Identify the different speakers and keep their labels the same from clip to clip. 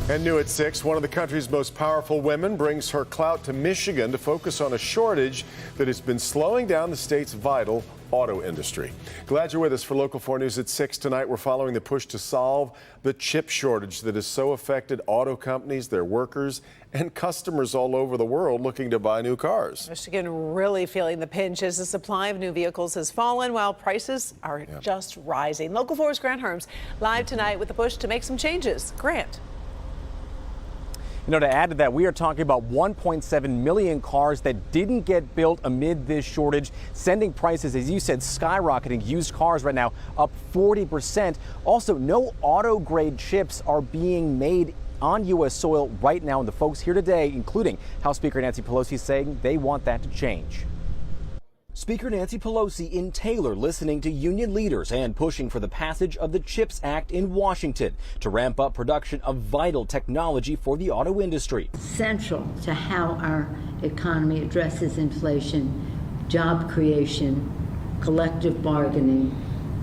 Speaker 1: And new at 6, one of the country's most powerful women brings her clout to Michigan to focus on a shortage that has been slowing down the state's vital auto industry. Glad you're with us for Local 4 News at 6 tonight. We're following the push to solve the chip shortage that has so affected auto companies, their workers, and customers all over the world looking to buy new cars.
Speaker 2: Michigan really feeling the pinch as the supply of new vehicles has fallen while prices are just rising. Local 4's Grant Herms live tonight with the push to make some changes. Grant.
Speaker 3: You know, to add to that, we are talking about 1.7 million cars that didn't get built amid this shortage, sending prices, as you said, skyrocketing. Used cars right now up 40%. Also, no auto-grade chips are being made on U.S. soil right now. And the folks here today, including House Speaker Nancy Pelosi, saying they want that to change. Speaker Nancy Pelosi in Taylor listening to union leaders and pushing for the passage of the CHIPS Act in Washington to ramp up production of vital technology for the auto industry.
Speaker 4: Central to how our economy addresses inflation, job creation, collective bargaining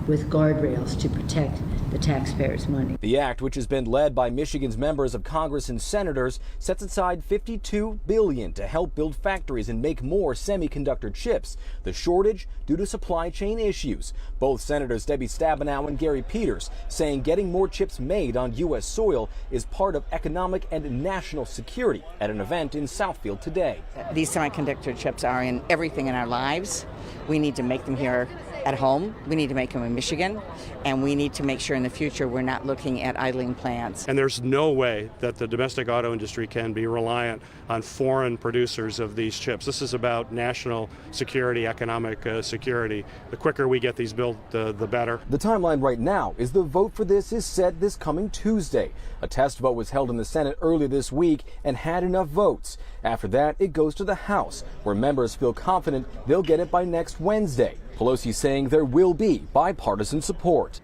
Speaker 4: with guardrails to protect the taxpayers' money.
Speaker 3: The act, which has been led by Michigan's members of Congress and senators, sets aside $52 billion to help build factories and make more semiconductor chips. The shortage due to supply chain issues. Both Senators Debbie Stabenow and Gary Peters saying getting more chips made on U.S. soil is part of economic and national security at an event in Southfield today.
Speaker 5: These semiconductor chips are in everything in our lives. We need to make them here at home. We need to make them in Michigan, and we need to make sure in the future we're not looking at idling plants.
Speaker 6: And there's no way that the domestic auto industry can be reliant on foreign producers of these chips. This is about national security, economic security. The quicker we get these built, the better.
Speaker 3: The timeline right now is the vote for this is set this coming Tuesday. A test vote was held in the Senate earlier this week and had enough votes. After that, it goes to the House, where members feel confident they'll get it by next Wednesday. Pelosi saying there will be bipartisan support.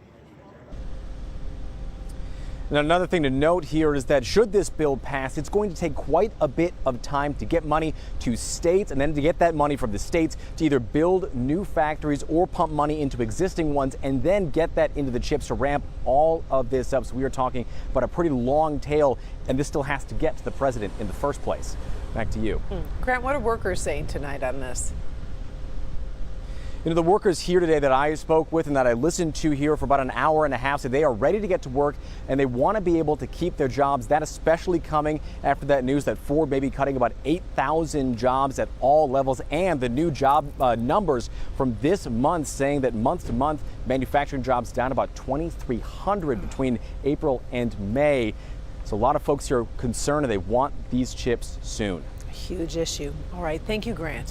Speaker 3: Now, another thing to note here is that should this bill pass, it's going to take quite a bit of time to get money to states and then to get that money from the states to either build new factories or pump money into existing ones and then get that into the chips to ramp all of this up. So we are talking about a pretty long tail, and this still has to get to the president in the first place. Back to you.
Speaker 2: Grant, what are workers saying tonight on this?
Speaker 3: You know, the workers here today that I spoke with and that I listened to here for about an hour and a half said they are ready to get to work and they want to be able to keep their jobs. That especially coming after that news that Ford may be cutting about 8,000 jobs at all levels, and the new job numbers from this month saying that month to month manufacturing jobs down about 2,300 between April and May. So a lot of folks here are concerned and they want these chips soon.
Speaker 2: Huge issue. All right. Thank you, Grant.